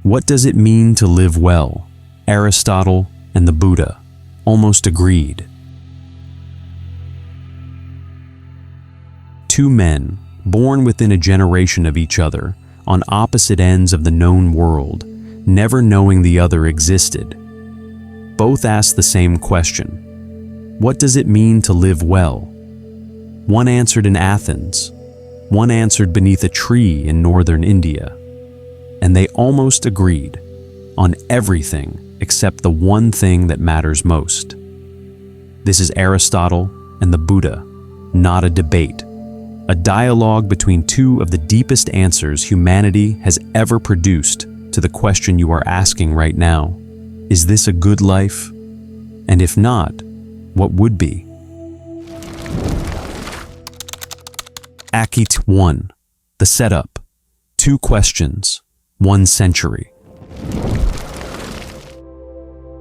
What does it mean to live well? Aristotle and the Buddha almost agreed. Two men, born within a generation of each other, on opposite ends of the known world, never knowing the other existed. Both asked the same question: what does it mean to live well? One answered in Athens, one answered beneath a tree in northern India. And they almost agreed on everything except the one thing that matters most. This is Aristotle and the Buddha, not a debate. A dialogue between two of the deepest answers humanity has ever produced to the question you are asking right now. Is this a good life? And if not, what would be? Act 1. The setup. 2 questions, 1 century.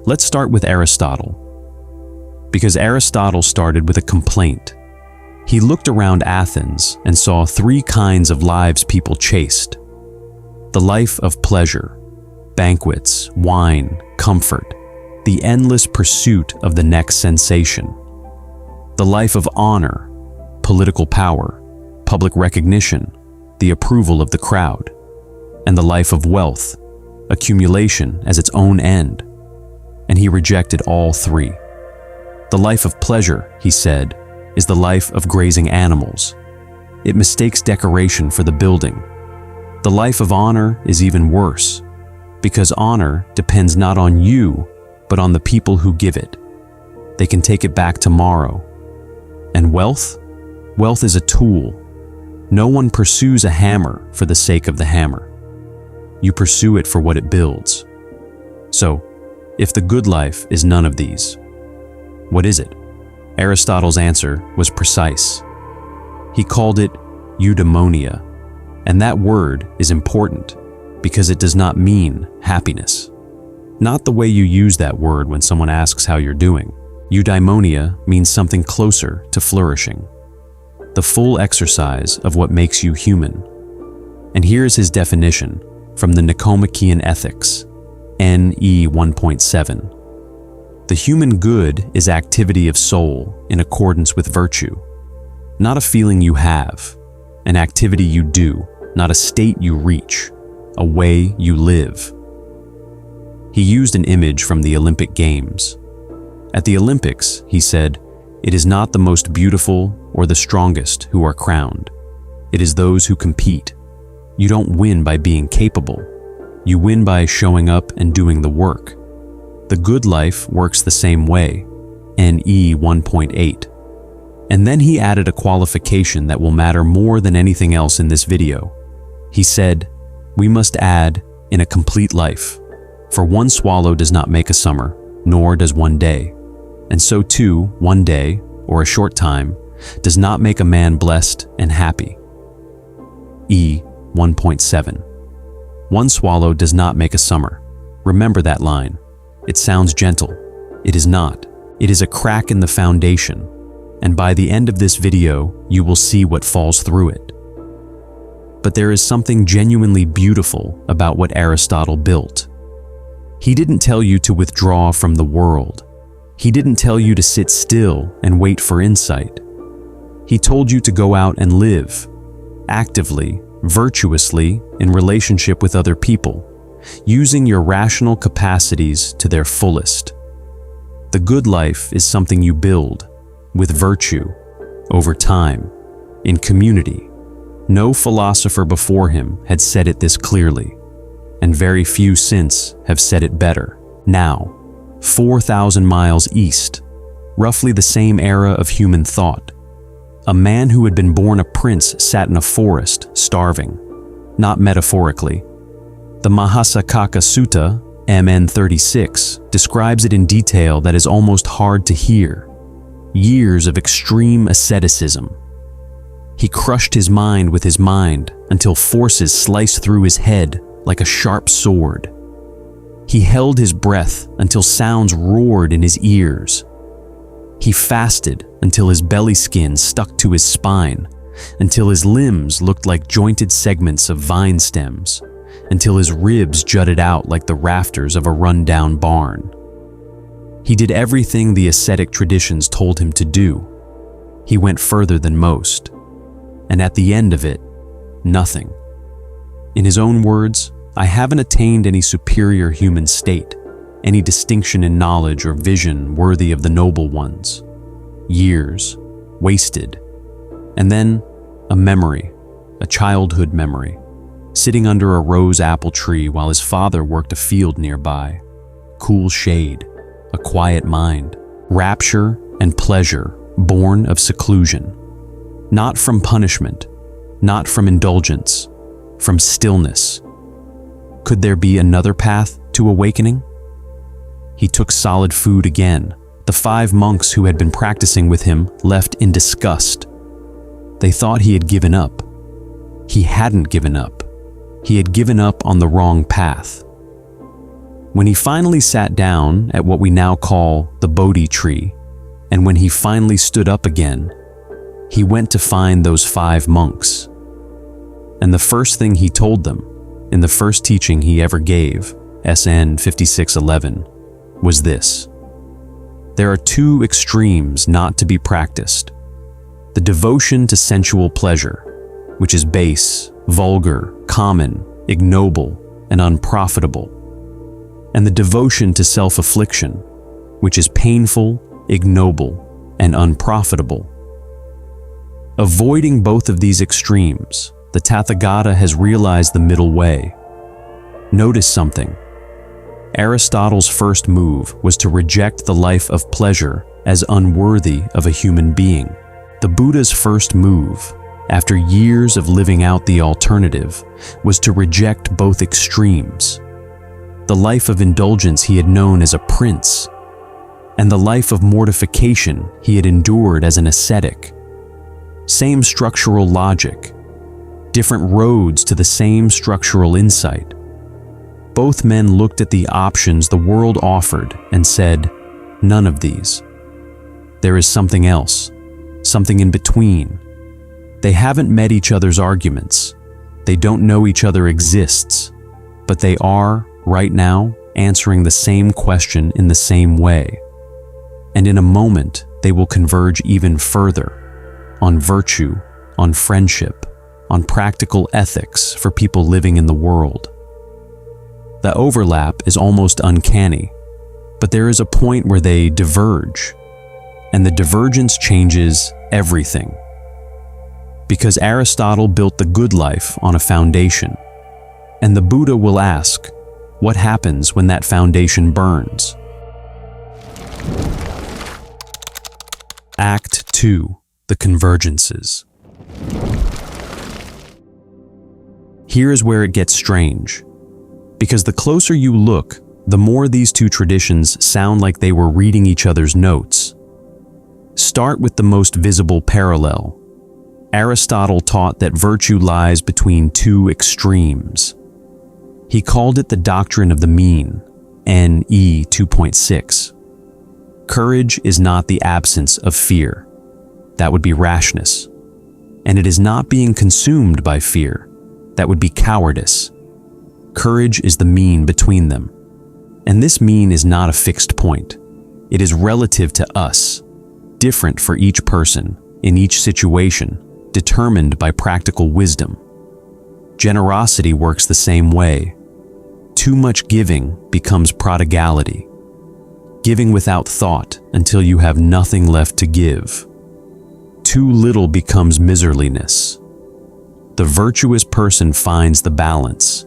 Let's start with Aristotle. Because Aristotle started with a complaint. He looked around Athens and saw 3 kinds of lives people chased. The life of pleasure, banquets, wine, comfort, the endless pursuit of the next sensation. The life of honor, political power, public recognition, the approval of the crowd. And the life of wealth, accumulation as its own end. And he rejected all 3. The life of pleasure, he said, is the life of grazing animals. It mistakes decoration for the building. The life of honor is even worse, because honor depends not on you, but on the people who give it. They can take it back tomorrow. And wealth? Wealth is a tool. No one pursues a hammer for the sake of the hammer. You pursue it for what it builds. So, if the good life is none of these, what is it? Aristotle's answer was precise. He called it eudaimonia, and that word is important because it does not mean happiness. Not the way you use that word when someone asks how you're doing. Eudaimonia means something closer to flourishing, the full exercise of what makes you human. And here's his definition from the Nicomachean Ethics, NE 1.7. The human good is activity of soul in accordance with virtue, not a feeling you have, an activity you do, not a state you reach, a way you live. He used an image from the Olympic Games. At the Olympics, he said, it is not the most beautiful or the strongest who are crowned. It is those who compete. You don't win by being capable. You win by showing up and doing the work. The good life works the same way, NE 1.8. And then he added a qualification that will matter more than anything else in this video. He said, we must add in a complete life, for one swallow does not make a summer, nor does one day. And so too, one day, or a short time, does not make a man blessed and happy. E 1.7. One swallow does not make a summer. Remember that line. It sounds gentle. It is not. It is a crack in the foundation. And by the end of this video, you will see what falls through it. But there is something genuinely beautiful about what Aristotle built. He didn't tell you to withdraw from the world. He didn't tell you to sit still and wait for insight. He told you to go out and live, actively, virtuously, in relationship with other people, using your rational capacities to their fullest. The good life is something you build, with virtue, over time, in community. No philosopher before him had said it this clearly, and very few since have said it better. Now, 4,000 miles east, roughly the same era of human thought, a man who had been born a prince sat in a forest, starving, not metaphorically. The Mahasakaka Sutta, MN 36, describes it in detail that is almost hard to hear. Years of extreme asceticism. He crushed his mind with his mind until forces sliced through his head like a sharp sword. He held his breath until sounds roared in his ears. He fasted until his belly skin stuck to his spine, until his limbs looked like jointed segments of vine stems, until his ribs jutted out like the rafters of a run-down barn. He did everything the ascetic traditions told him to do. He went further than most. And at the end of it, nothing. In his own words, "I haven't attained any superior human state, any distinction in knowledge or vision worthy of the noble ones. Years, wasted. And then, a memory, a childhood memory, sitting under a rose apple tree while his father worked a field nearby. Cool shade, a quiet mind, rapture and pleasure born of seclusion. Not from punishment, not from indulgence, from stillness. Could there be another path to awakening?" He took solid food again. The 5 monks who had been practicing with him left in disgust. They thought he had given up. He hadn't given up. He had given up on the wrong path. When he finally sat down at what we now call the Bodhi tree, and when he finally stood up again, he went to find those 5 monks. And the first thing he told them, in the first teaching he ever gave, SN 5611, was this: there are 2 extremes not to be practiced. The devotion to sensual pleasure, which is base, vulgar, common, ignoble, and unprofitable. And the devotion to self-affliction, which is painful, ignoble, and unprofitable. Avoiding both of these extremes, the Tathagata has realized the middle way. Notice something. Aristotle's first move was to reject the life of pleasure as unworthy of a human being. The Buddha's first move, after years of living out the alternative, was to reject both extremes. The life of indulgence he had known as a prince, and the life of mortification he had endured as an ascetic. Same structural logic, different roads to the same structural insight. Both men looked at the options the world offered and said, none of these. There is something else, something in between. They haven't met each other's arguments. They don't know each other exists, but they are, right now, answering the same question in the same way. And in a moment, they will converge even further on virtue, on friendship, on practical ethics for people living in the world. The overlap is almost uncanny, but there is a point where they diverge, and the divergence changes everything. Because Aristotle built the good life on a foundation, and the Buddha will ask, what happens when that foundation burns? Act 2. The Convergences. Here is where it gets strange. Because the closer you look, the more these 2 traditions sound like they were reading each other's notes. Start with the most visible parallel. Aristotle taught that virtue lies between 2 extremes. He called it the doctrine of the mean, NE 2.6. Courage is not the absence of fear. That would be rashness. And it is not being consumed by fear. That would be cowardice. Courage is the mean between them. And this mean is not a fixed point. It is relative to us, different for each person, in each situation, determined by practical wisdom. Generosity works the same way. Too much giving becomes prodigality. Giving without thought until you have nothing left to give. Too little becomes miserliness. The virtuous person finds the balance,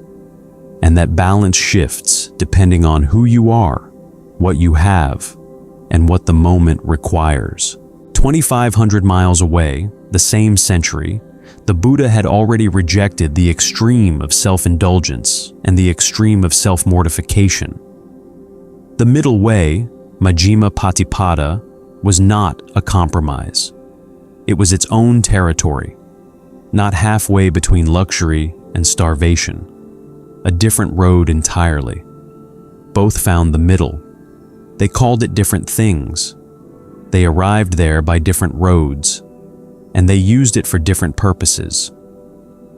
and that balance shifts depending on who you are, what you have, and what the moment requires. 2,500 miles away, the same century, the Buddha had already rejected the extreme of self-indulgence and the extreme of self-mortification. The middle way, Majjhima Patipada, was not a compromise. It was its own territory, not halfway between luxury and starvation. A different road entirely. Both found the middle. They called it different things. They arrived there by different roads, and they used it for different purposes.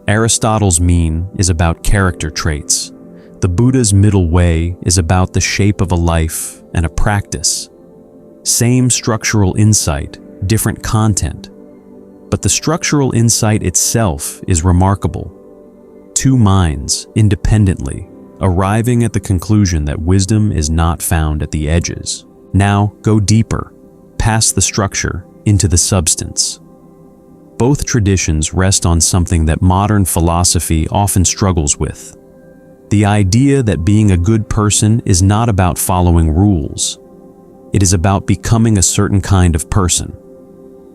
Aristotle's mean is about character traits. The Buddha's middle way is about the shape of a life and a practice. Same structural insight, different content. But the structural insight itself is remarkable. Two minds, independently, arriving at the conclusion that wisdom is not found at the edges. Now go deeper, past the structure, into the substance. Both traditions rest on something that modern philosophy often struggles with. The idea that being a good person is not about following rules. It is about becoming a certain kind of person.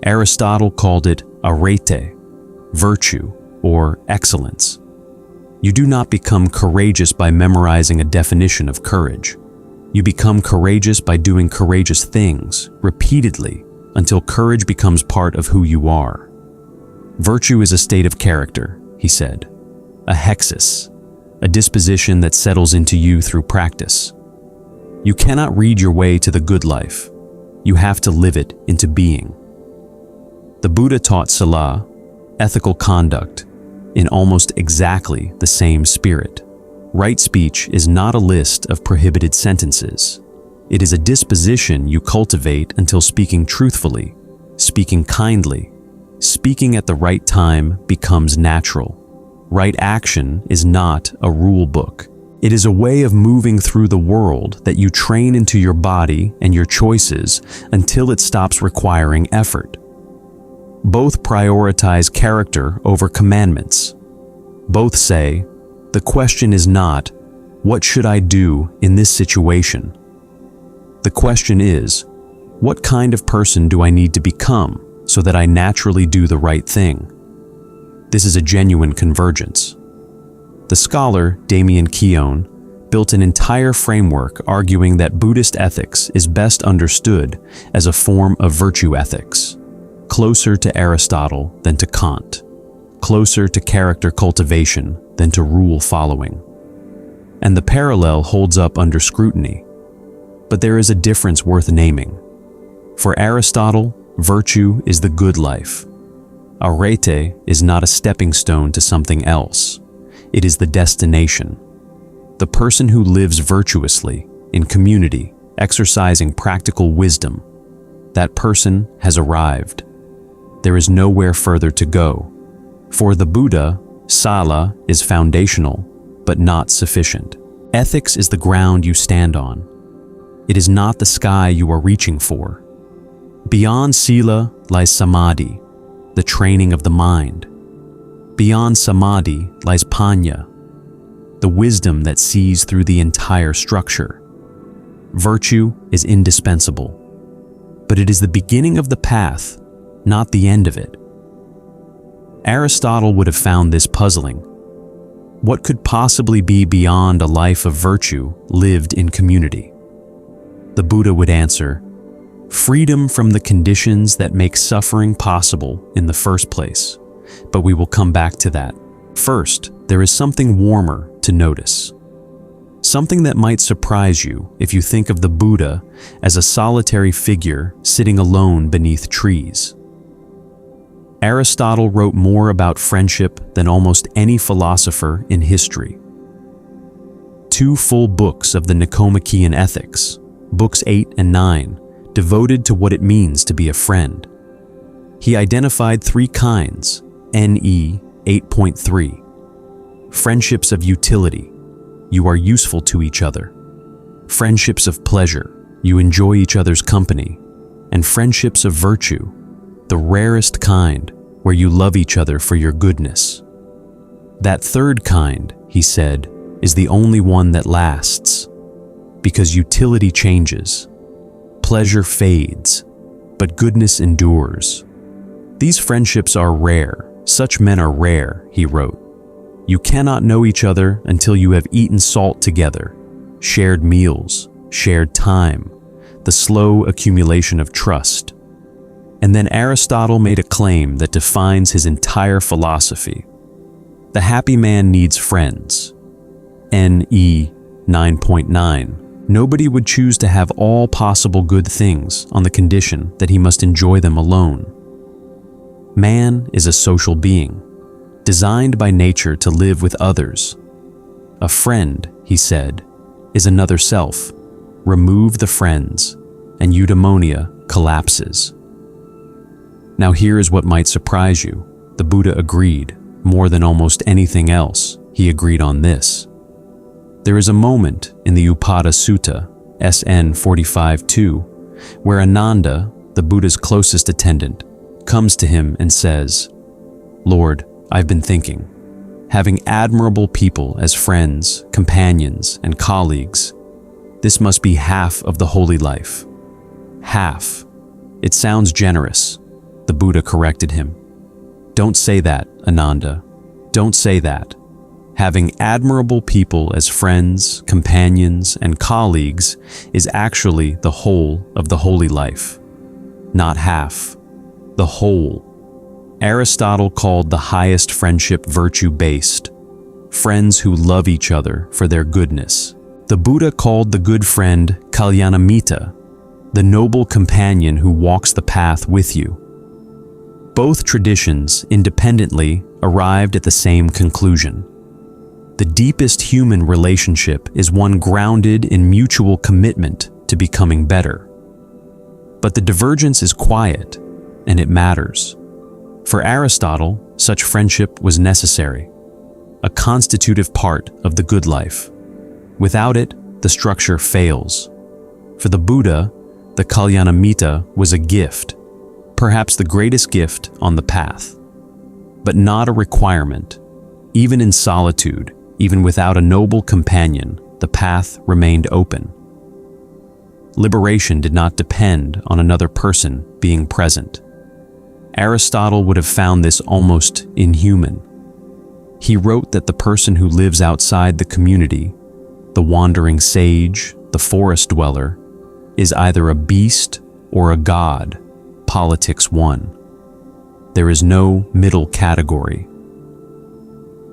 Aristotle called it arete, virtue, or excellence. You do not become courageous by memorizing a definition of courage. You become courageous by doing courageous things, repeatedly, until courage becomes part of who you are. Virtue is a state of character, he said, a hexis, a disposition that settles into you through practice. You cannot read your way to the good life. You have to live it into being. The Buddha taught sila, ethical conduct, in almost exactly the same spirit. Right speech is not a list of prohibited sentences. It is a disposition you cultivate until speaking truthfully, speaking kindly, speaking at the right time becomes natural. Right action is not a rule book. It is a way of moving through the world that you train into your body and your choices until it stops requiring effort. Both prioritize character over commandments. Both say, the question is not, what should I do in this situation? The question is, what kind of person do I need to become so that I naturally do the right thing? This is a genuine convergence. The scholar Damien Keown built an entire framework arguing that Buddhist ethics is best understood as a form of virtue ethics, closer to Aristotle than to Kant, closer to character cultivation than to rule following. And the parallel holds up under scrutiny. But there is a difference worth naming. For Aristotle, virtue is the good life. Arete is not a stepping stone to something else. It is the destination. The person who lives virtuously, in community, exercising practical wisdom, that person has arrived. There is nowhere further to go. For the Buddha, sala is foundational, but not sufficient. Ethics is the ground you stand on. It is not the sky you are reaching for. Beyond sila lies samadhi, the training of the mind. Beyond samadhi lies panya, the wisdom that sees through the entire structure. Virtue is indispensable, but it is the beginning of the path, not the end of it. Aristotle would have found this puzzling. What could possibly be beyond a life of virtue lived in community? The Buddha would answer, freedom from the conditions that make suffering possible in the first place. But we will come back to that. First, there is something warmer to notice. Something that might surprise you if you think of the Buddha as a solitary figure sitting alone beneath trees. Aristotle wrote more about friendship than almost any philosopher in history. 2 full books of the Nicomachean Ethics, books 8 and 9, devoted to what it means to be a friend. He identified 3 kinds, NE 8.3. Friendships of utility, you are useful to each other. Friendships of pleasure, you enjoy each other's company. And friendships of virtue, the rarest kind, where you love each other for your goodness. That 3rd kind, he said, is the only one that lasts, because utility changes. Pleasure fades, but goodness endures. These friendships are rare. Such men are rare, he wrote. You cannot know each other until you have eaten salt together, shared meals, shared time, the slow accumulation of trust. And then Aristotle made a claim that defines his entire philosophy. The happy man needs friends. NE 9.9. Nobody would choose to have all possible good things on the condition that he must enjoy them alone. Man is a social being. designed by nature to live with others. A friend, he said, is another self. Remove the friends, and eudaimonia collapses. Now here is what might surprise you. The Buddha agreed. More than almost anything else, he agreed on this. There is a moment in the Upada Sutta, SN 45-2, where Ananda, the Buddha's closest attendant, comes to him and says, "Lord, I've been thinking. Having admirable people as friends, companions, and colleagues, this must be half of the holy life." Half. It sounds generous, the Buddha corrected him. Don't say that, Ananda. Don't say that. Having admirable people as friends, companions, and colleagues is actually the whole of the holy life. Not half. The whole. Aristotle called the highest friendship virtue-based. Friends who love each other for their goodness. The Buddha called the good friend kalyanamitta, the noble companion who walks the path with you. Both traditions, independently, arrived at the same conclusion. The deepest human relationship is one grounded in mutual commitment to becoming better. But the divergence is quiet, and it matters. For Aristotle, such friendship was necessary, a constitutive part of the good life. Without it, the structure fails. For the Buddha, the kalyanamitta was a gift, perhaps the greatest gift on the path, but not a requirement. Even in solitude, even without a noble companion, the path remained open. Liberation did not depend on another person being present. Aristotle would have found this almost inhuman. He wrote that the person who lives outside the community, the wandering sage, the forest dweller, is either a beast or a god. Politics 1. There is no middle category.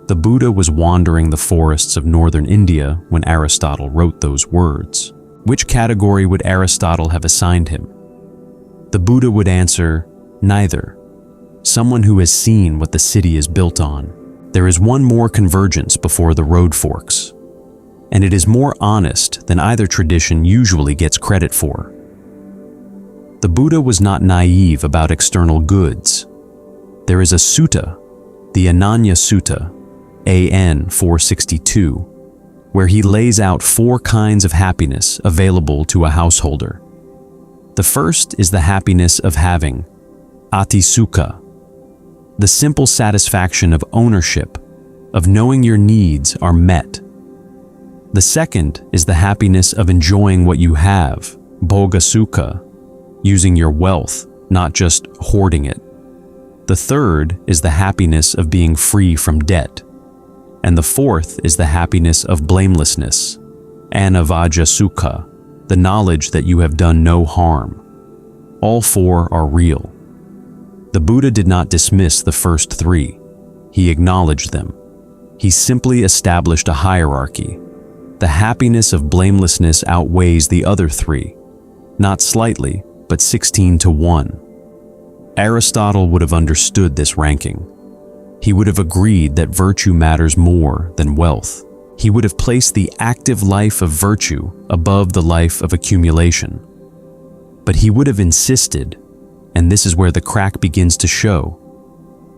The Buddha was wandering the forests of northern India when Aristotle wrote those words. Which category would Aristotle have assigned him? The Buddha would answer, neither. Someone who has seen what the city is built on. There is one more convergence before the road forks, and it is more honest than either tradition usually gets credit for. The Buddha was not naive about external goods. There is a sutta, the Ananya Sutta, AN 462, where he lays out 4 kinds of happiness available to a householder. The first is the happiness of having, atisukha, the simple satisfaction of ownership, of knowing your needs are met. The second is the happiness of enjoying what you have, bhogasukha, using your wealth, not just hoarding it. The third is the happiness of being free from debt. And the fourth is the happiness of blamelessness, anavajasukha, the knowledge that you have done no harm. All 4 are real. The Buddha did not dismiss the first 3. He acknowledged them. He simply established a hierarchy. The happiness of blamelessness outweighs the other 3, not slightly, but 16-1. Aristotle would have understood this ranking. He would have agreed that virtue matters more than wealth. He would have placed the active life of virtue above the life of accumulation. But he would have insisted, and this is where the crack begins to show,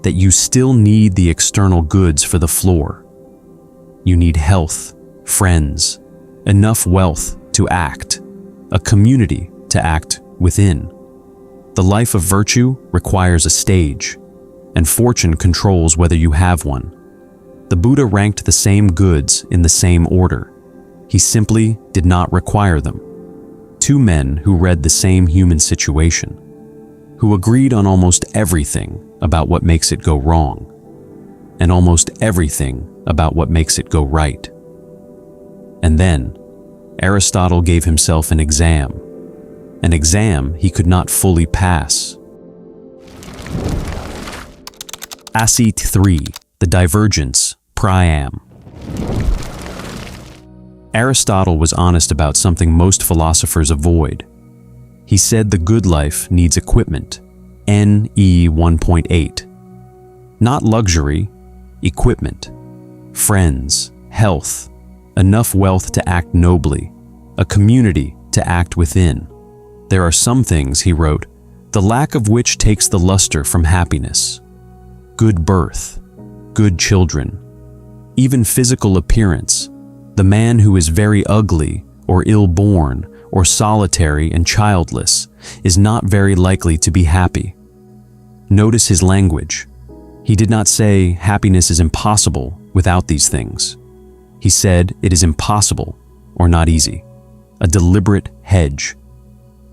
that you still need the external goods for the floor. You need health, friends, enough wealth to act, a community to act within. The life of virtue requires a stage, and fortune controls whether you have one. The Buddha ranked the same goods in the same order. He simply did not require them. 2 men who read the same human situation, who agreed on almost everything about what makes it go wrong, and almost everything about what makes it go right. And then, Aristotle gave himself an exam he could not fully pass. Ascete 3, the divergence, Priam. Aristotle was honest about something most philosophers avoid. He said the good life needs equipment, NE 1.8. Not luxury, equipment, friends, health, enough wealth to act nobly, a community to act within. There are some things, he wrote, the lack of which takes the luster from happiness. Good birth, good children, even physical appearance. The man who is very ugly or ill-born or solitary and childless is not very likely to be happy. Notice his language. He did not say happiness is impossible without these things. He said it is impossible or not easy, a deliberate hedge.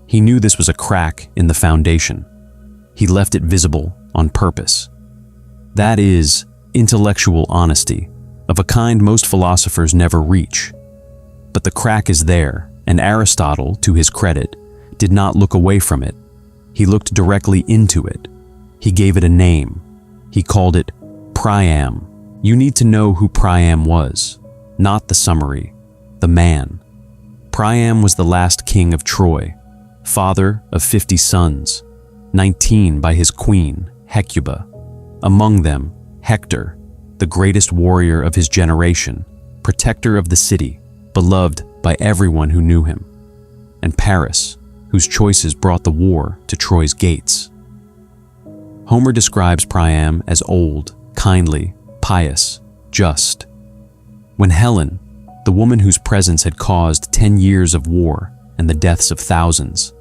He knew this was a crack in the foundation. He left it visible on purpose. That is intellectual honesty, of a kind most philosophers never reach. But the crack is there, and Aristotle, to his credit, did not look away from it. He looked directly into it. He gave it a name. He called it Priam. You need to know who Priam was, not the summary, the man. Priam was the last king of Troy, father of 50 sons, 19 by his queen, Hecuba. Among them, Hector, the greatest warrior of his generation, protector of the city, beloved by everyone who knew him, and Paris, whose choices brought the war to Troy's gates. Homer describes Priam as old, kindly, pious, just. When Helen, the woman whose presence had caused 10 years of war and the deaths of thousands,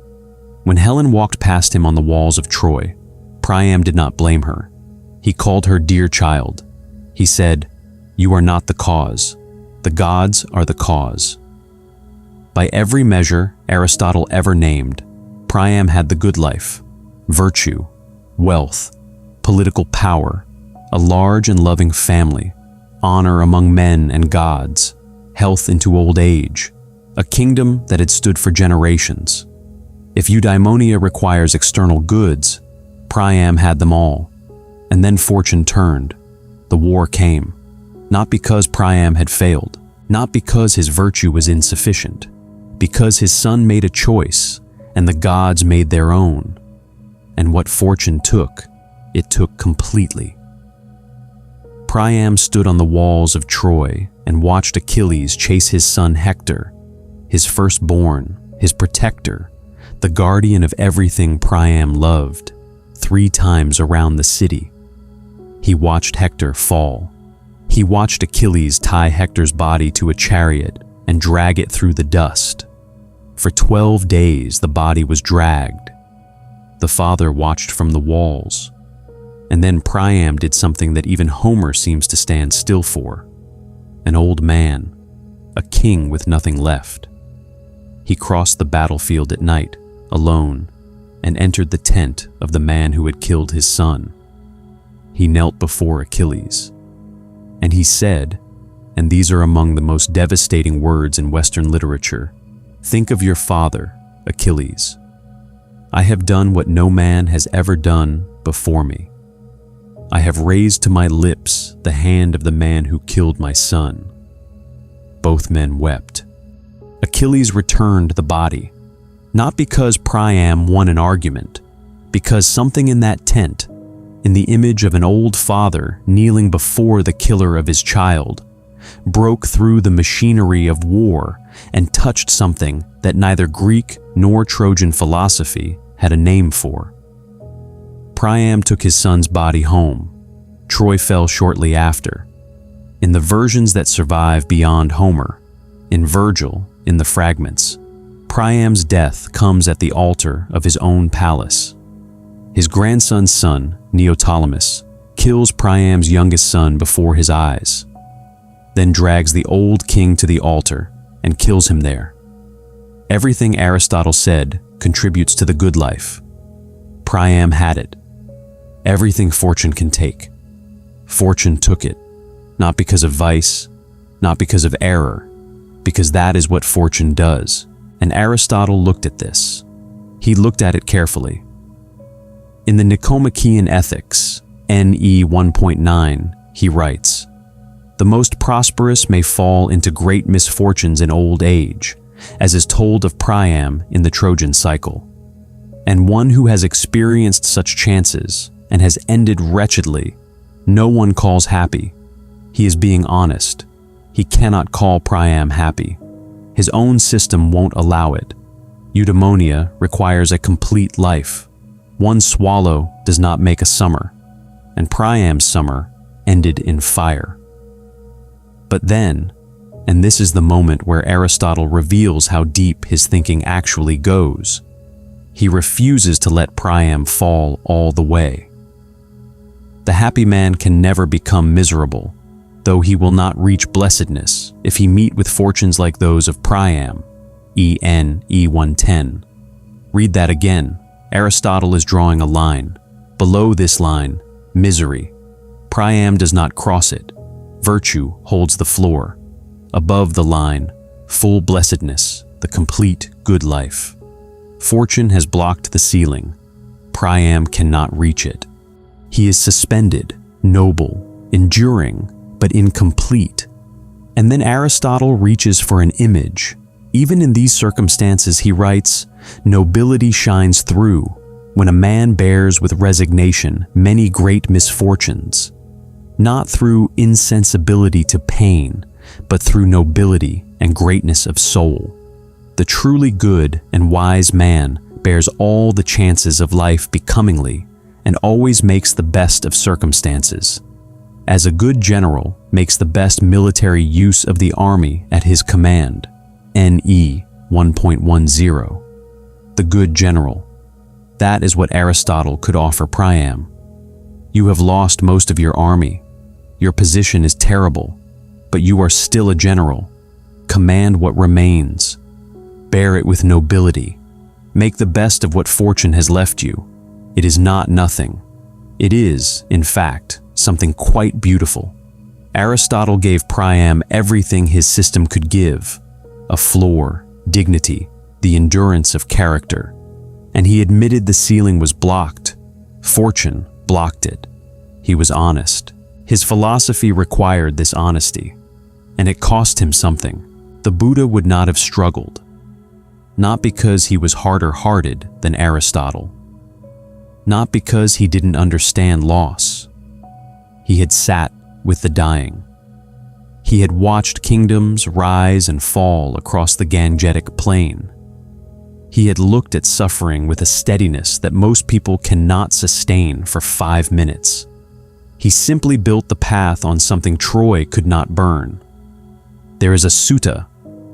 when Helen walked past him on the walls of Troy, Priam did not blame her. He called her dear child. He said, "You are not the cause. The gods are the cause." By every measure Aristotle ever named, Priam had the good life, virtue, wealth, political power, a large and loving family, honor among men and gods, health into old age, a kingdom that had stood for generations. If eudaimonia requires external goods, Priam had them all. And then fortune turned. The war came, not because Priam had failed, not because his virtue was insufficient, because his son made a choice and the gods made their own. And what fortune took, it took completely. Priam stood on the walls of Troy and watched Achilles chase his son Hector, his firstborn, his protector, the guardian of everything Priam loved, 3 times around the city. He watched Hector fall. He watched Achilles tie Hector's body to a chariot and drag it through the dust. For 12 days the body was dragged. The father watched from the walls. And then Priam did something that even Homer seems to stand still for. An old man, a king with nothing left. He crossed the battlefield at night, alone, and entered the tent of the man who had killed his son. He knelt before Achilles. And he said, and these are among the most devastating words in Western literature, "Think of your father, Achilles. I have done what no man has ever done before me. I have raised to my lips the hand of the man who killed my son." Both men wept. Achilles returned the body, not because Priam won an argument, because something in that tent, in the image of an old father kneeling before the killer of his child, broke through the machinery of war and touched something that neither Greek nor Trojan philosophy had a name for. Priam took his son's body home. Troy fell shortly after. In the versions that survive beyond Homer, in Virgil, in the fragments, Priam's death comes at the altar of his own palace. His grandson's son, Neoptolemus, kills Priam's youngest son before his eyes, then drags the old king to the altar and kills him there. Everything Aristotle said contributes to the good life. Priam had it. Everything fortune can take. Fortune took it, not because of vice, not because of error, because that is what fortune does. And Aristotle looked at this. He looked at it carefully. In the Nicomachean Ethics, NE 1.9, he writes, "The most prosperous may fall into great misfortunes in old age, as is told of Priam in the Trojan cycle. And one who has experienced such chances and has ended wretchedly, no one calls happy, He is being honest. He cannot call Priam happy. His own system won't allow it. Eudaimonia requires a complete life. One swallow does not make a summer, and Priam's summer ended in fire. But then, and this is the moment where Aristotle reveals how deep his thinking actually goes, he refuses to let Priam fall all the way. The happy man can never become miserable, though he will not reach blessedness if he meet with fortunes like those of Priam, E.N. E110. Read that again. Aristotle is drawing a line. Below this line, misery. Priam does not cross it. Virtue holds the floor. Above the line, full blessedness, the complete good life. Fortune has blocked the ceiling. Priam cannot reach it. He is suspended, noble, enduring, but incomplete. And then Aristotle reaches for an image. Even in these circumstances, he writes, "Nobility shines through when a man bears with resignation many great misfortunes, not through insensibility to pain, but through nobility and greatness of soul. The truly good and wise man bears all the chances of life becomingly and always makes the best of circumstances. As a good general makes the best military use of the army at his command." NE 1.10. The good general. That is what Aristotle could offer Priam. You have lost most of your army. Your position is terrible, but you are still a general. Command what remains. Bear it with nobility. Make the best of what fortune has left you. It is not nothing. It is, in fact, something quite beautiful. Aristotle gave Priam everything his system could give: a floor, dignity, the endurance of character. And he admitted the ceiling was blocked. Fortune blocked it. He was honest. His philosophy required this honesty, and it cost him something. The Buddha would not have struggled, not because he was harder-hearted than Aristotle, not because he didn't understand loss. He had sat with the dying. He had watched kingdoms rise and fall across the Gangetic plain. He had looked at suffering with a steadiness that most people cannot sustain for 5 minutes. He simply built the path on something Troy could not burn. There is a sutta,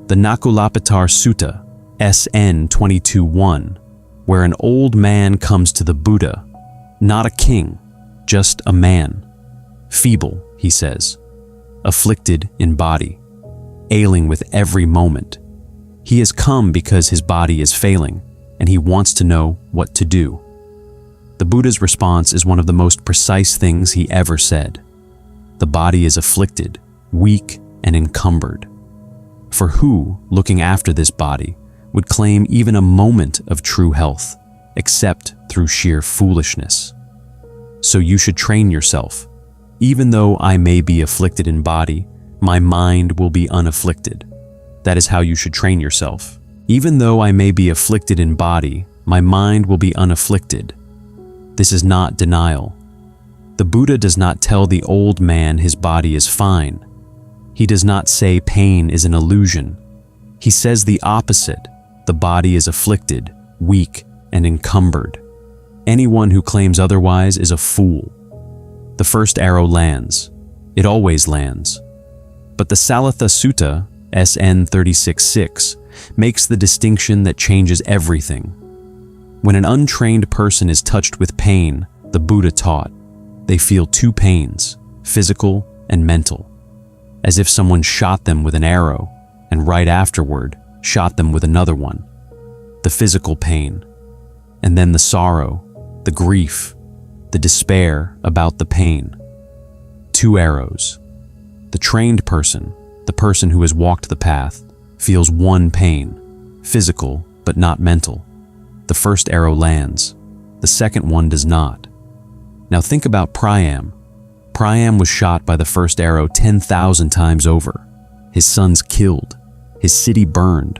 the Nakulapitar Sutta, SN 22:1, where an old man comes to the Buddha, not a king, just a man. Feeble, he says, afflicted in body, ailing with every moment. He has come because his body is failing, and he wants to know what to do. The Buddha's response is one of the most precise things he ever said. The body is afflicted, weak, and encumbered. For who, looking after this body, would claim even a moment of true health, except through sheer foolishness? So you should train yourself. Even though I may be afflicted in body, my mind will be unafflicted. That is how you should train yourself. Even though I may be afflicted in body, my mind will be unafflicted. This is not denial. The Buddha does not tell the old man his body is fine. He does not say pain is an illusion. He says the opposite. The body is afflicted, weak, and encumbered. Anyone who claims otherwise is a fool. The first arrow lands. It always lands. But the Salatha Sutta, SN 36:6, makes the distinction that changes everything. When an untrained person is touched with pain, the Buddha taught, they feel two pains, physical and mental, as if someone shot them with an arrow and right afterward shot them with another one. The physical pain, and then the sorrow, the grief, the despair about the pain. Two arrows. The trained person, the person who has walked the path, feels one pain, physical but not mental. The first arrow lands. The second one does not. Now think about Priam. Priam was shot by the first arrow 10,000 times over. His sons killed. His city burned.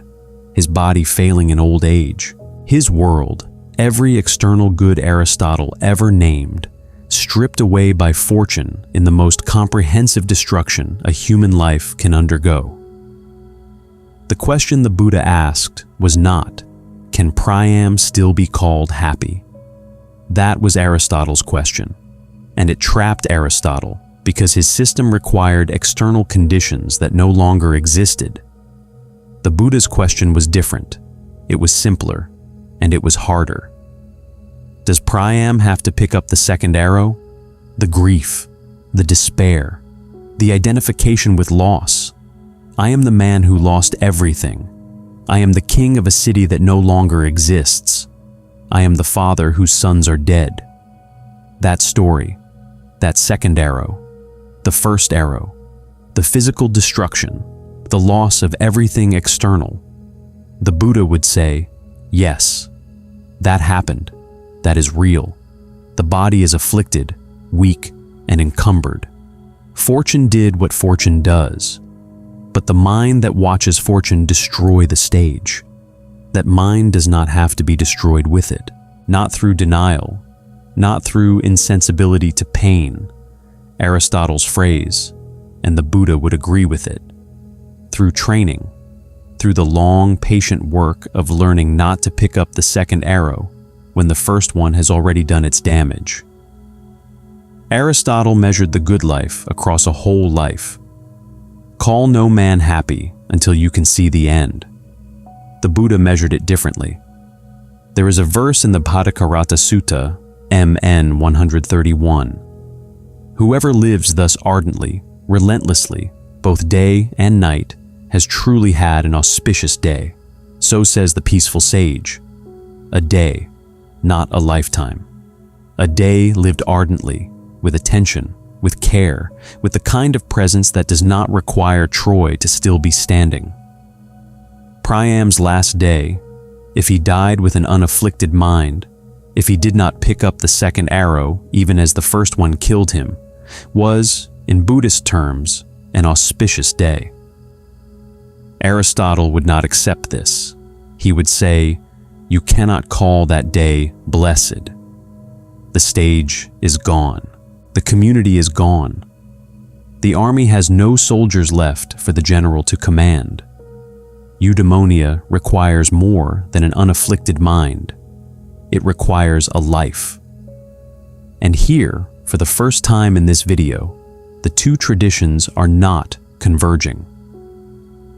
His body failing in old age. His world, every external good Aristotle ever named, stripped away by fortune in the most comprehensive destruction a human life can undergo. The question the Buddha asked was not, can Priam still be called happy? That was Aristotle's question, and it trapped Aristotle because his system required external conditions that no longer existed. The Buddha's question was different. It was simpler, and it was harder. Does Priam have to pick up the second arrow? The grief, the despair, the identification with loss. I am the man who lost everything. I am the king of a city that no longer exists. I am the father whose sons are dead. That story, that second arrow, the first arrow, the physical destruction, the loss of everything external. The Buddha would say, yes, that happened. That is real. The body is afflicted, weak, and encumbered. Fortune did what fortune does. But the mind that watches fortune destroy the stage. That mind does not have to be destroyed with it, not through denial, not through insensibility to pain, Aristotle's phrase, and the Buddha would agree with it, through training, through the long, patient work of learning not to pick up the second arrow when the first one has already done its damage. Aristotle measured the good life across a whole life. Call no man happy until you can see the end. The Buddha measured it differently. There is a verse in the Bhattacharata Sutta, MN 131. Whoever lives thus ardently, relentlessly, both day and night, has truly had an auspicious day. So says the peaceful sage. A day, not a lifetime. A day lived ardently, with attention, with care, with the kind of presence that does not require Troy to still be standing. Priam's last day, if he died with an unafflicted mind, if he did not pick up the second arrow even as the first one killed him, was, in Buddhist terms, an auspicious day. Aristotle would not accept this. He would say, you cannot call that day blessed. The stage is gone. The community is gone. The army has no soldiers left for the general to command. Eudaimonia requires more than an unafflicted mind. It requires a life. And here, for the first time in this video, the two traditions are not converging.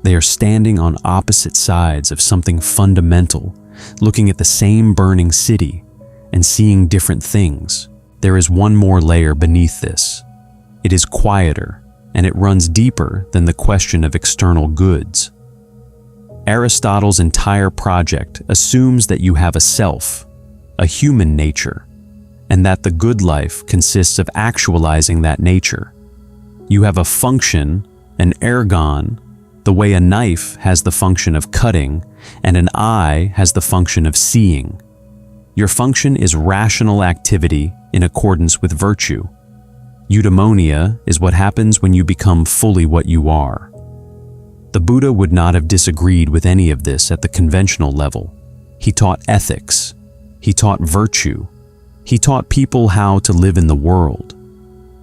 They are standing on opposite sides of something fundamental, looking at the same burning city and seeing different things. There is one more layer beneath this. It is quieter, and it runs deeper than the question of external goods. Aristotle's entire project assumes that you have a self, a human nature, and that the good life consists of actualizing that nature. You have a function, an ergon, the way a knife has the function of cutting and an eye has the function of seeing. Your function is rational activity in accordance with virtue. Eudaimonia is what happens when you become fully what you are. The Buddha would not have disagreed with any of this at the conventional level. He taught ethics. He taught virtue. He taught people how to live in the world.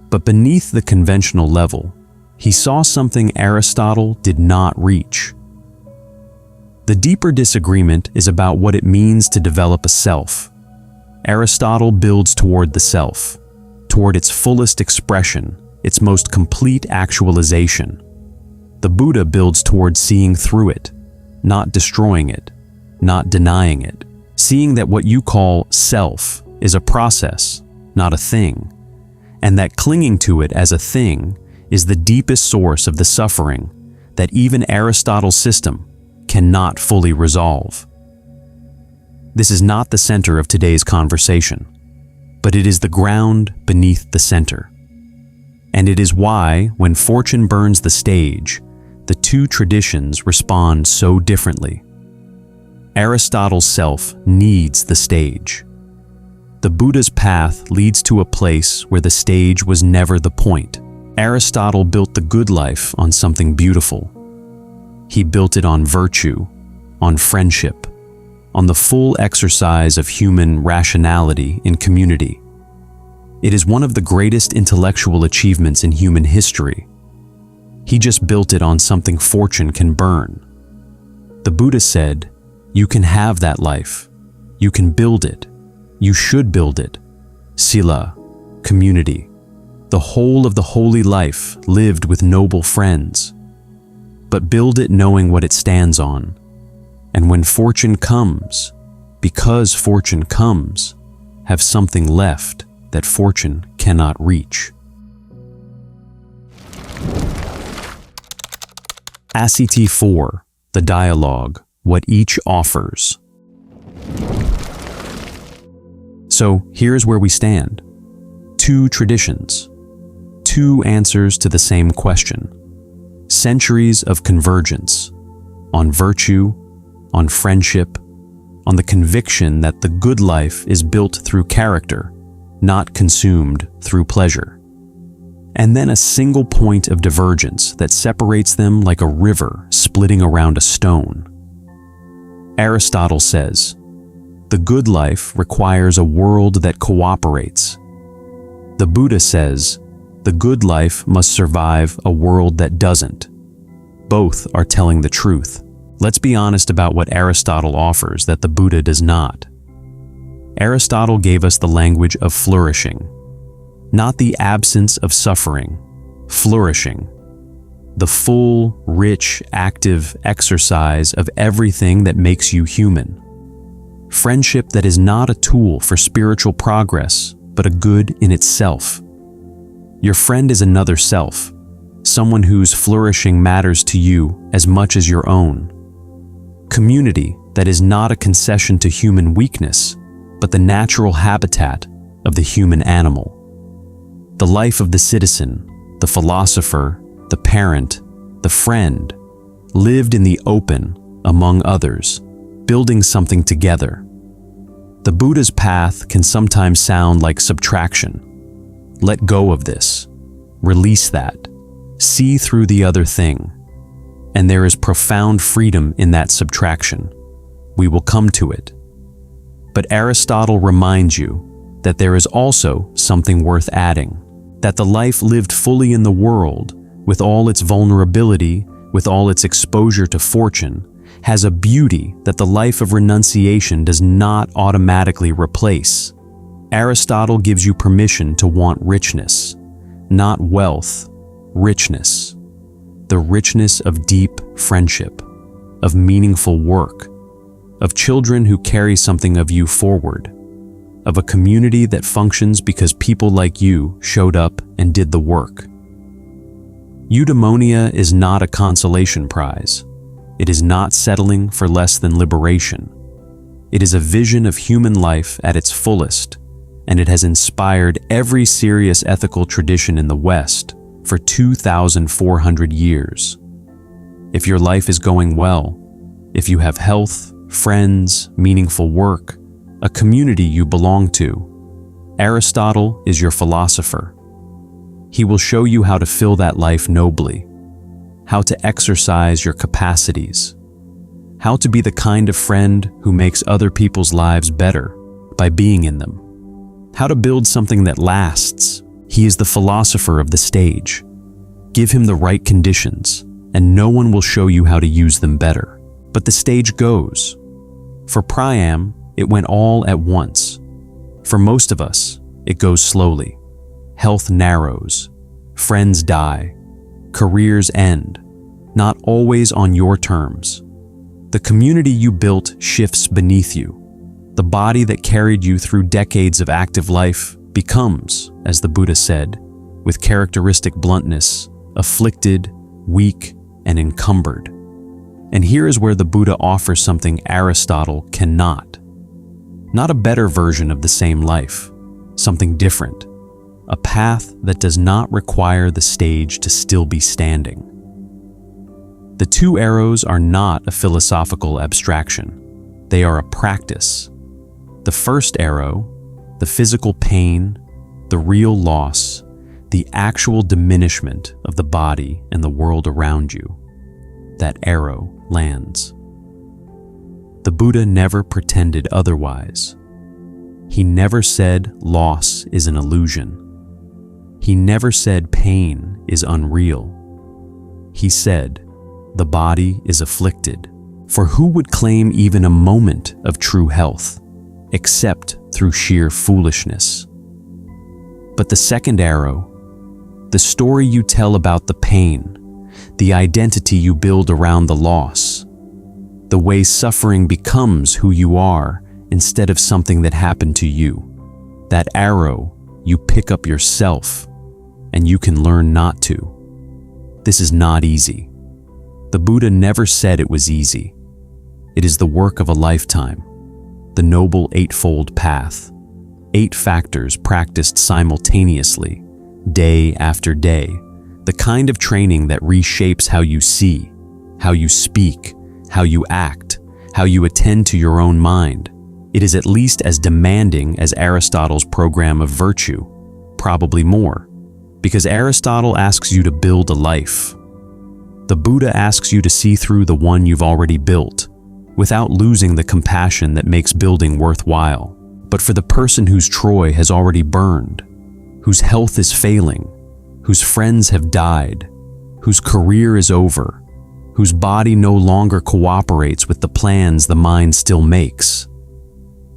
But beneath the conventional level, he saw something Aristotle did not reach. The deeper disagreement is about what it means to develop a self. Aristotle builds toward the self, toward its fullest expression, its most complete actualization. The Buddha builds toward seeing through it, not destroying it, not denying it, seeing that what you call self is a process, not a thing, and that clinging to it as a thing is the deepest source of the suffering that even Aristotle's system cannot fully resolve. This is not the center of today's conversation, but it is the ground beneath the center. And it is why, when fortune burns the stage, the two traditions respond so differently. Aristotle's self needs the stage. The Buddha's path leads to a place where the stage was never the point. Aristotle built the good life on something beautiful. He built it on virtue, on friendship, on the full exercise of human rationality in community. It is one of the greatest intellectual achievements in human history. He just built it on something fortune can burn. The Buddha said, "You can have that life. You can build it. You should build it. Sila, community. The whole of the holy life lived with noble friends. But build it knowing what it stands on. And when fortune comes, because fortune comes, have something left that fortune cannot reach." Asiti 4, the dialogue, what each offers. So here's where we stand. Two traditions. Two answers to the same question. Centuries of convergence. On virtue, on friendship, on the conviction that the good life is built through character, not consumed through pleasure. And then a single point of divergence that separates them like a river splitting around a stone. Aristotle says, "The good life requires a world that cooperates." The Buddha says, "The good life must survive a world that doesn't." Both are telling the truth. Let's be honest about what Aristotle offers that the Buddha does not. Aristotle gave us the language of flourishing, not the absence of suffering, flourishing. The full, rich, active exercise of everything that makes you human. Friendship that is not a tool for spiritual progress, but a good in itself. Your friend is another self, someone whose flourishing matters to you as much as your own. Community that is not a concession to human weakness, but the natural habitat of the human animal. The life of the citizen, the philosopher, the parent, the friend, lived in the open among others, building something together. The Buddha's path can sometimes sound like subtraction. Let go of this, release that, see through the other thing. And there is profound freedom in that subtraction. We will come to it. But Aristotle reminds you that there is also something worth adding, that the life lived fully in the world, with all its vulnerability, with all its exposure to fortune, has a beauty that the life of renunciation does not automatically replace. Aristotle gives you permission to want richness, not wealth, richness. The richness of deep friendship, of meaningful work, of children who carry something of you forward, of a community that functions because people like you showed up and did the work. Eudaimonia is not a consolation prize. It is not settling for less than liberation. It is a vision of human life at its fullest, and it has inspired every serious ethical tradition in the West for 2,400 years. If your life is going well, if you have health, friends, meaningful work, a community you belong to, Aristotle is your philosopher. He will show you how to fill that life nobly, how to exercise your capacities, how to be the kind of friend who makes other people's lives better by being in them, how to build something that lasts. He is the philosopher of the stage. Give him the right conditions, and no one will show you how to use them better. But the stage goes. For Priam, it went all at once. For most of us, it goes slowly. Health narrows, friends die, careers end, not always on your terms. The community you built shifts beneath you. The body that carried you through decades of active life becomes, as the Buddha said, with characteristic bluntness, afflicted, weak, and encumbered. And here is where the Buddha offers something Aristotle cannot. Not a better version of the same life, something different. A path that does not require the stage to still be standing. The two arrows are not a philosophical abstraction. They are a practice. The first arrow, the physical pain, the real loss, the actual diminishment of the body and the world around you. That arrow lands. The Buddha never pretended otherwise. He never said loss is an illusion. He never said pain is unreal. He said, the body is afflicted. For who would claim even a moment of true health, except through sheer foolishness? But the second arrow, the story you tell about the pain, the identity you build around the loss, the way suffering becomes who you are instead of something that happened to you, that arrow you pick up yourself, and you can learn not to. This is not easy. The Buddha never said it was easy. It is the work of a lifetime, the Noble Eightfold Path, 8 factors practiced simultaneously, day after day, the kind of training that reshapes how you see, how you speak, how you act, how you attend to your own mind. It is at least as demanding as Aristotle's program of virtue, probably more, because Aristotle asks you to build a life. The Buddha asks you to see through the one you've already built, without losing the compassion that makes building worthwhile. But for the person whose Troy has already burned, whose health is failing, whose friends have died, whose career is over, whose body no longer cooperates with the plans the mind still makes,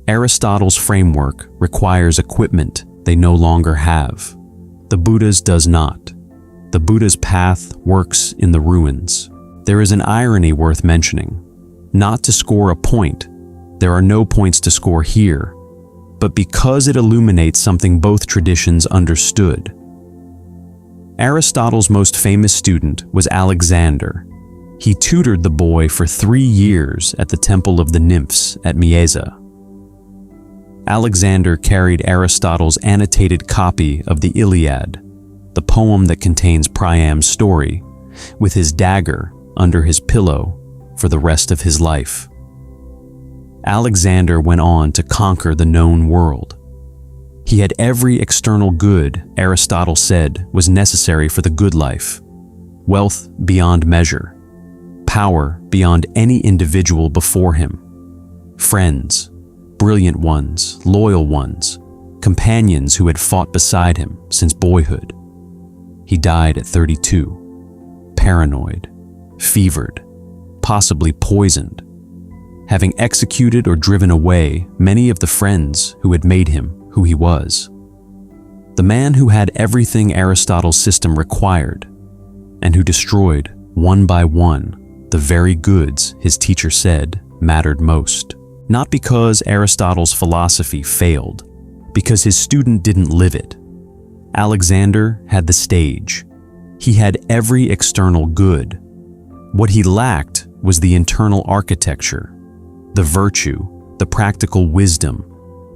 Aristotle's framework requires equipment they no longer have. The Buddha's does not. The Buddha's path works in the ruins. There is an irony worth mentioning. Not to score a point, there are no points to score here, but because it illuminates something both traditions understood. Aristotle's most famous student was Alexander. He tutored the boy for 3 years at the Temple of the Nymphs at Mieza. Alexander carried Aristotle's annotated copy of the Iliad, the poem that contains Priam's story, with his dagger under his pillow for the rest of his life. Alexander went on to conquer the known world. He had every external good Aristotle said was necessary for the good life: wealth beyond measure, power beyond any individual before him, friends, brilliant ones, loyal ones, companions who had fought beside him since boyhood. He died at 32, paranoid, fevered, possibly poisoned, having executed or driven away many of the friends who had made him who he was. The man who had everything Aristotle's system required, and who destroyed, one by one, the very goods his teacher said mattered most. Not because Aristotle's philosophy failed, because his student didn't live it. Alexander had the stage. He had every external good. What he lacked was the internal architecture, the virtue, the practical wisdom,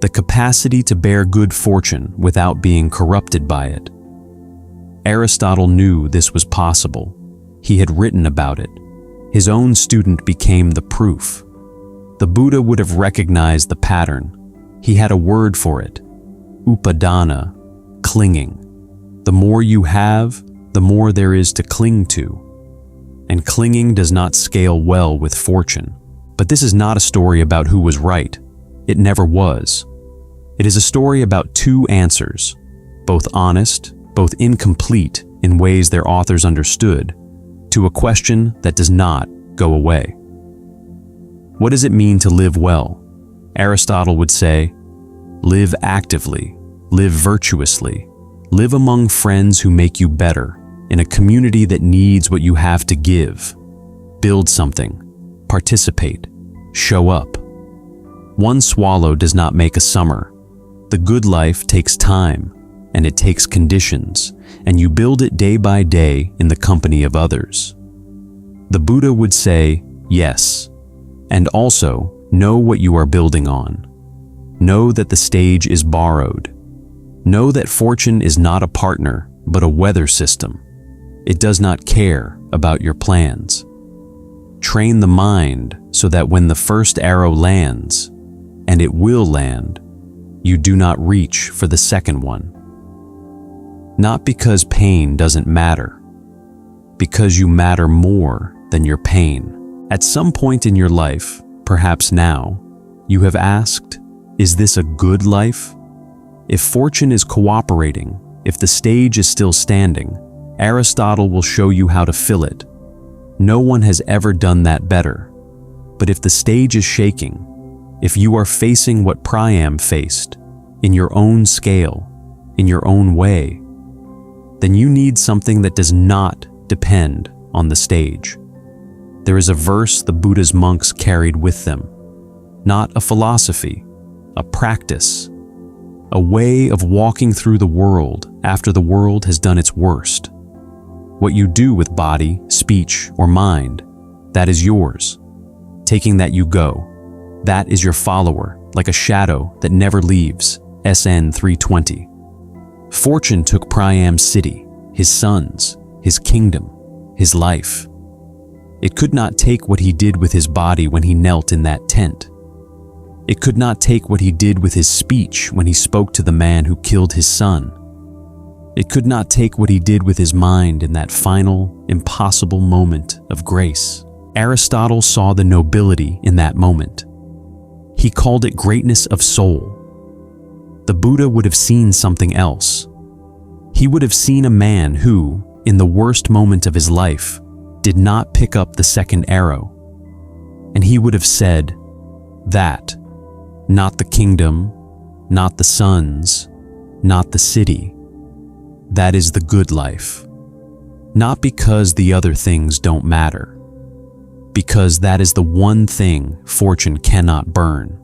the capacity to bear good fortune without being corrupted by it. Aristotle knew this was possible. He had written about it. His own student became the proof. The Buddha would have recognized the pattern. He had a word for it: upadana, clinging. The more you have, the more there is to cling to. And clinging does not scale well with fortune. But this is not a story about who was right. It never was. It is a story about 2 answers, both honest, both incomplete in ways their authors understood, to a question that does not go away. What does it mean to live well? Aristotle would say, live actively, live virtuously, live among friends who make you better, in a community that needs what you have to give. Build something, participate, show up. One swallow does not make a summer. The good life takes time, and it takes conditions, and you build it day by day in the company of others. The Buddha would say, yes, and also know what you are building on. Know that the stage is borrowed. Know that fortune is not a partner, but a weather system. It does not care about your plans. Train the mind so that when the first arrow lands, and it will land, you do not reach for the second one. Not because pain doesn't matter, because you matter more than your pain. At some point in your life, perhaps now, you have asked, Is this a good life? If fortune is cooperating, if the stage is still standing, Aristotle will show you how to fill it. No one has ever done that better. But if the stage is shaking, if you are facing what Priam faced, in your own scale, in your own way, then you need something that does not depend on the stage. There is a verse the Buddha's monks carried with them, not a philosophy, a practice, a way of walking through the world after the world has done its worst. What you do with body, speech, or mind, that is yours. Taking that you go. That is your follower, like a shadow that never leaves. SN 320. Fortune took Priam's city, his sons, his kingdom, his life. It could not take what he did with his body when he knelt in that tent. It could not take what he did with his speech when he spoke to the man who killed his son. It could not take what he did with his mind in that final, impossible moment of grace. Aristotle saw the nobility in that moment. He called it greatness of soul. The Buddha would have seen something else. He would have seen a man who, in the worst moment of his life, did not pick up the second arrow. And he would have said, that, not the kingdom, not the sons, not the city, that is the good life. Not because the other things don't matter, because that is the one thing fortune cannot burn.